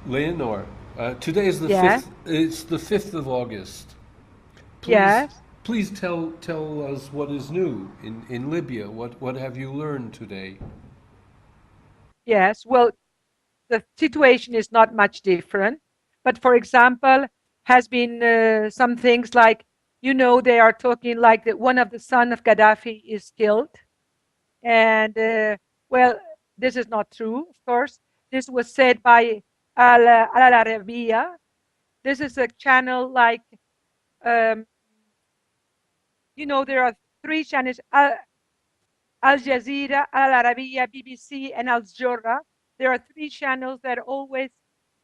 Leonor, today is the Yeah. 5th. It's the 5th of August. Please, Yes. please tell us what is new in Libya. What have you learned today? Yes. Well, the situation is not much different. But for example, has been some things like, they are talking like that one of the son of Gaddafi is killed. And well, this is not true, of course. This was said by Al Arabiya. This is a channel like, um, there are three channels: Al Jazeera, Al Arabiya, BBC, and Al Jazeera. There are three channels that always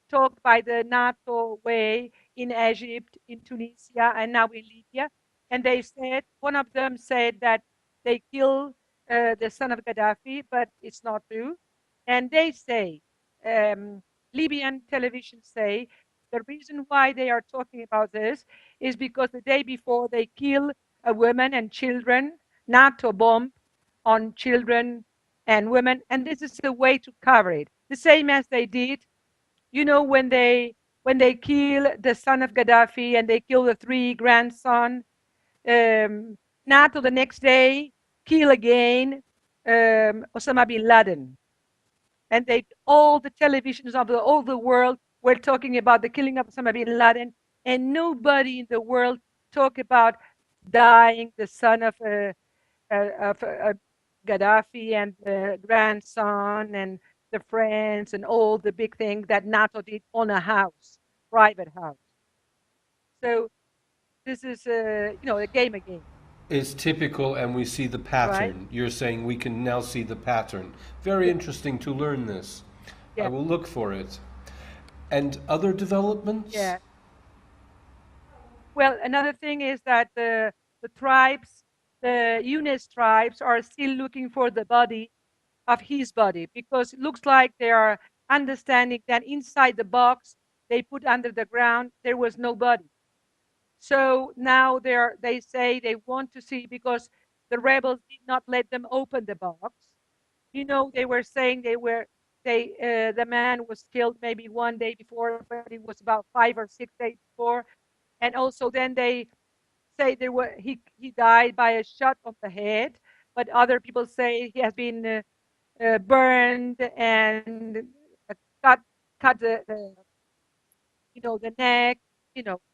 talked by the NATO way in Egypt, in Tunisia, and now in Libya. And they said, one of them said that they killed the son of Gaddafi, but it's not true. And they say, um, Libyan television say, the reason why they are talking about this is because the day before they kill a woman and children, NATO bomb on children and women, and this is the way to cover it. The same as they did, when they kill the son of Gaddafi and they kill the three grandson, um, NATO the next day kill again Osama bin Laden, and they all the televisions of all the world were talking about the killing of Osama bin Laden, and nobody in the world talk about dying the son of Gaddafi and the grandson and the friends and all the big thing that NATO did on a house, private house. So this is, a game again, It's typical, and we see the right? pattern. You're saying we can now see the pattern. Very Yeah, interesting to learn this. I yeah, will look for it. And other developments? yeah. Well, another thing is that the tribes, the Yunus tribes, are still looking for the body of his body because it looks like they are understanding that inside the box they put under the ground there was no body. So now they say they want to see because the rebels did not let them open the box. They were saying the man was killed maybe one day before, but it was about 5 or 6 days before. And also then they say he died by a shot on the head, but other people say he has been burned and cut the neck.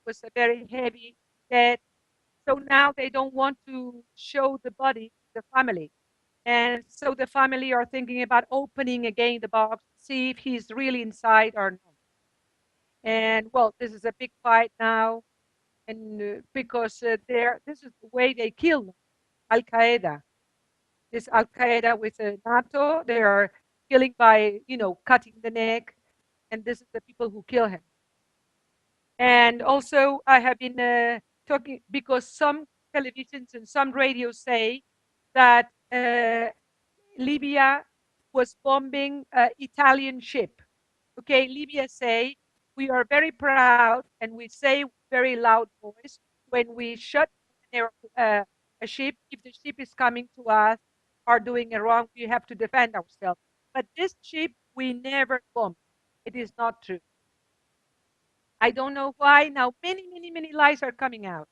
Was a very heavy death. So now they don't want to show the body to the family. And so the family are thinking about opening again the box, see if he's really inside or not. And well, this is a big fight now, and because this is the way they kill Al Qaeda. This Al Qaeda with NATO, they are killing by cutting the neck, and this is the people who kill him. And also, I have been talking because some televisions and some radios say that Libya was bombing Italian ship. Okay, Libya say we are very proud and we say very loud voice when we shut a ship. If the ship is coming to us or doing a wrong, we have to defend ourselves. But this ship we never bomb. It is not true. I don't know why now. Many, many, many lies are coming out.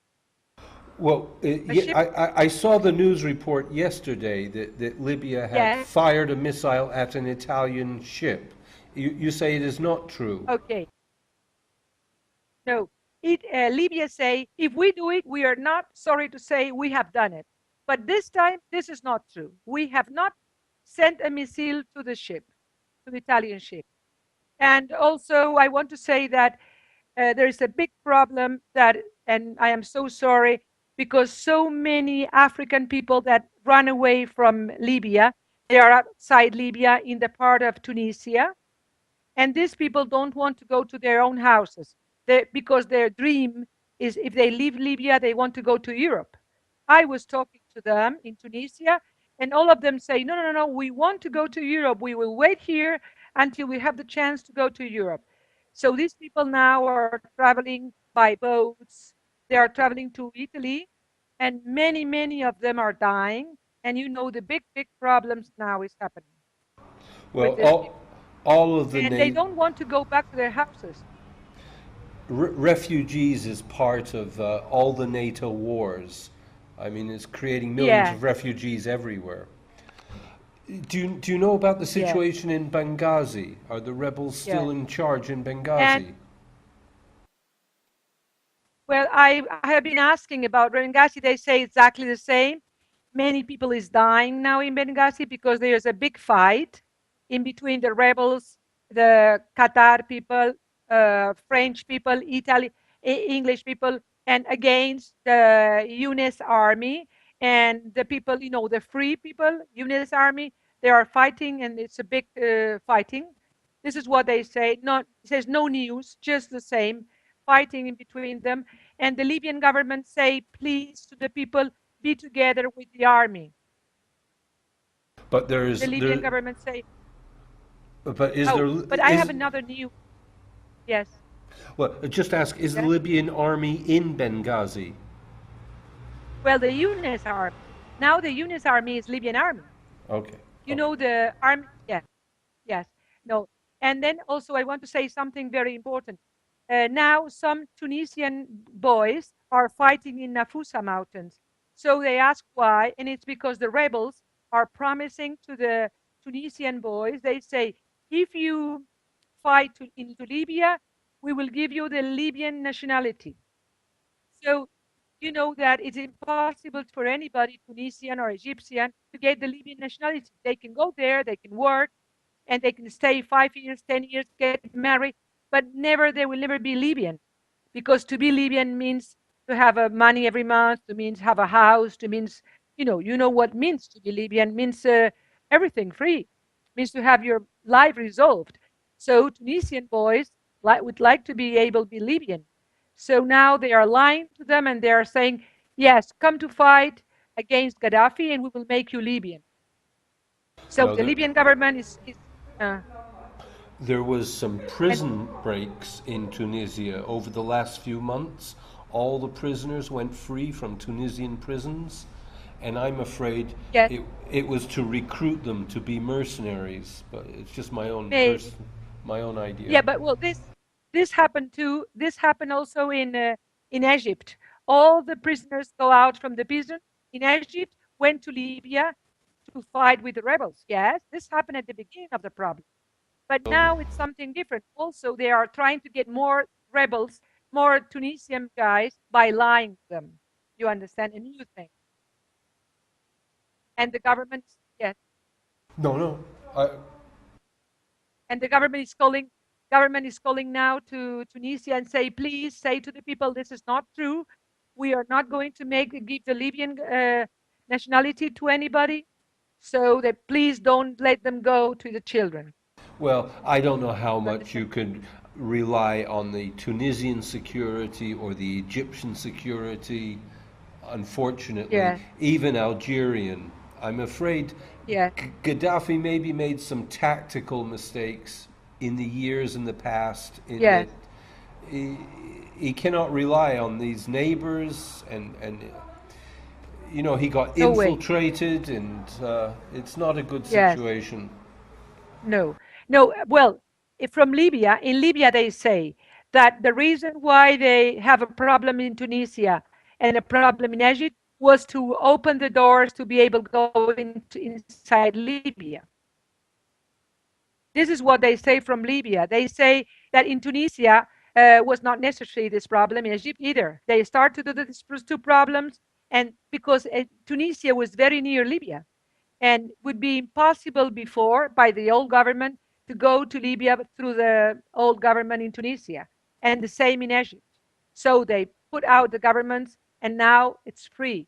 Well, A yeah, ship, I saw the news report yesterday that Libya had yeah, fired a missile at an Italian ship. You say it is not true. okay. No, Libya say if we do it, we are not sorry to say we have done it. But this time, this is not true. We have not sent a missile to the ship, to the Italian ship. And also, I want to say that there is a big problem that, and I am so sorry because so many African people that run away from Libya, they are outside Libya in the part of Tunisia, and these people don't want to go to their own houses because their dream is if they leave Libya, they want to go to Europe. I was talking to them in Tunisia, and all of them say, no, no, no, no, we want to go to Europe. We will wait here until we have the chance to go to Europe. So these people now are traveling by boats. They are traveling to Italy, and many, many of them are dying. And the big, big problems now is happening Well, with these people. all of the and they don't want to go back to their houses. Refugees is part of all the NATO wars. I mean, it's creating millions of refugees everywhere. Do you know about the situation in Benghazi? Are the rebels still in charge in Benghazi? Well, I have been asking about Benghazi. They say exactly the same. Many people is dying now in Benghazi because there's a big fight in between the rebels, the Qatar people, French people, English people, and against the UNIS army and the people, the free people, UNIS army. They are fighting, and it's a big fighting. This is what they say. It says no news, just the same fighting in between them. And the Libyan government say, please, to the people, be together with the army. But the Libyan government say. But I have another news. Yes. Well, just ask: is the Libyan army in Benghazi? Well, the UNIS army. Now the UNIS army is Libyan army. Okay. You know the army. Yeah. Yes. No. And then also I want to say something very important. Now some Tunisian boys are fighting in Nafusa mountains. So they ask why, and it's because the rebels are promising to the Tunisian boys. They say, if you fight into Libya, we will give you the Libyan nationality. So you know that it's impossible for anybody, Tunisian or Egyptian, to get the Libyan nationality. They can go there, they can work, and they can stay 5 years, 10 years, get married, but they will never be Libyan. Because to be Libyan means to have money every month, to means have a house, to means, you know what means to be Libyan, means everything free, means to have your life resolved. So Tunisian boys would like to be able to be Libyan. So now they are lying to them and they are saying, yes, come to fight against Gaddafi and we will make you Libyan. So the Libyan government is there was some prison breaks in Tunisia over the last few months. All the prisoners went free from Tunisian prisons, and I'm afraid it was to recruit them to be mercenaries. But it's just my own idea. Yeah, but well, this happened too. This happened also in Egypt. All the prisoners go out from the prison in Egypt, went to Libya to fight with the rebels. Yes, this happened at the beginning of the problem. But now it's something different. Also, they are trying to get more rebels, more Tunisian guys by lying to them. You understand? A new thing. And the government, yes. No. And the government is calling now to Tunisia and say, please say to the people, this is not true. We are not going to give the Libyan nationality to anybody. So that please don't let them go to the children. Well, I don't know how much you could rely on the Tunisian security or the Egyptian security. Unfortunately, even Algerian. I'm afraid Gaddafi maybe made some tactical mistakes in the years in the past. He cannot rely on these neighbors, and he got infiltrated, and it's not a good situation. No. Well, from Libya, in Libya they say that the reason why they have a problem in Tunisia and a problem in Egypt was to open the doors to be able to go inside Libya. This is what they say from Libya. They say that in Tunisia was not necessary, this problem, in Egypt either. They start to do these two problems, and because Tunisia was very near Libya and would be impossible before by the old government to go to Libya through the old government in Tunisia, and the same in Egypt. So they put out the governments, and now it's free.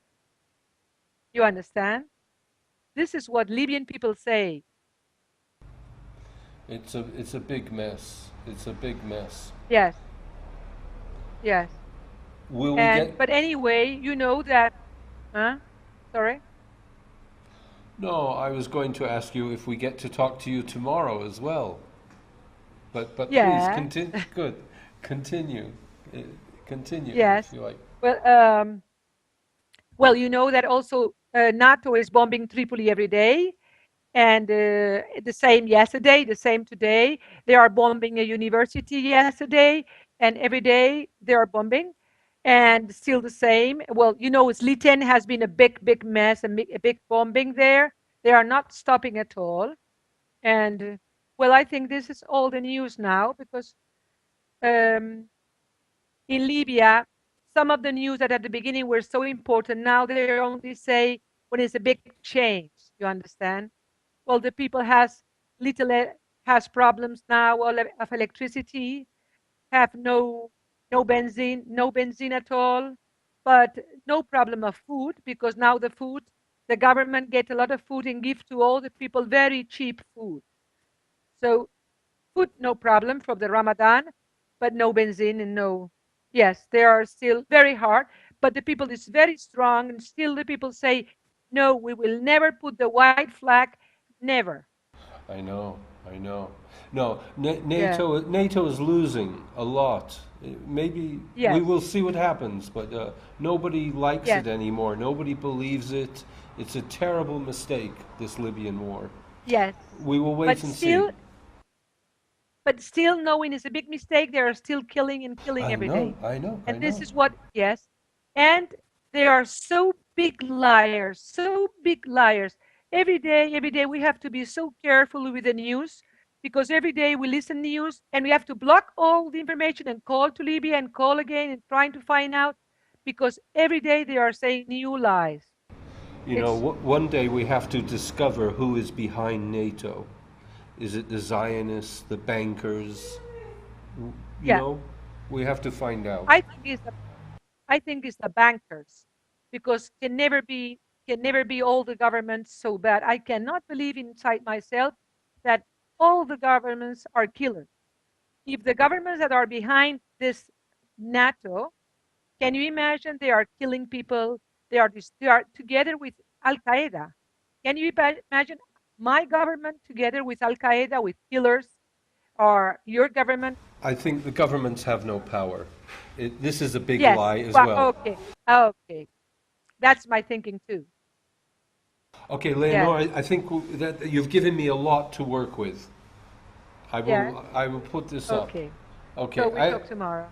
You understand? This is what Libyan people say. It's a big mess. It's a big mess. Yes. But anyway, you know that. Sorry. No, I was going to ask you if we get to talk to you tomorrow as well. But please continue. Good. Continue. Yes. If you like. Well, you know that also NATO is bombing Tripoli every day, And the same yesterday, the same today. They are bombing a university yesterday, and every day they are bombing, and still the same. Well, you know, Sliten has been a big mess, a big bombing there. They are not stopping at all. And well, I think this is all the news now because um, in Libya, some of the news that at the beginning were so important, now they only say when it's a big change. You understand? Well, the people has problems now of electricity, have no benzene at all, but no problem of food because now the government get a lot of food and give to all the people very cheap food. So food, no problem from the Ramadan, but no benzene and no. Yes, they are still very hard, but the people is very strong, and still the people say, no, we will never put the white flag, never. I know, I know. No, Yeah. NATO is losing a lot. Maybe we Yes. will see what happens, but nobody likes Yes. it anymore. Nobody believes it. It's a terrible mistake, this Libyan war. Yes. We will wait But and see. still, knowing is a big mistake. They are still killing and killing I every know, day. I know, I And this know. is what, yes. And they are so big liars, so big liars. Every day we have to be so careful with the news because every day we listen news and we have to block all the information and call to Libya and call again and trying to find out because every day they are saying new lies. You know, It's, one day we have to discover who is behind NATO. Is it the Zionists, the bankers? You yeah, know, we have to find out. I think it's the I think it's the bankers, because can never be all the governments so bad. I cannot believe inside myself that all the governments are killers. If the governments that are behind this NATO, can you imagine they are killing people? They are together with Al Qaeda. Can you imagine my government together with Al Qaeda with killers, or your government? I think the governments have no power. This is a big Yes. lie as Well, well. okay. Okay. That's my thinking too. Okay, Yes. Leonor, I think that you've given me a lot to work with. Yes. I will put this up. Okay. So Okay, we talk tomorrow.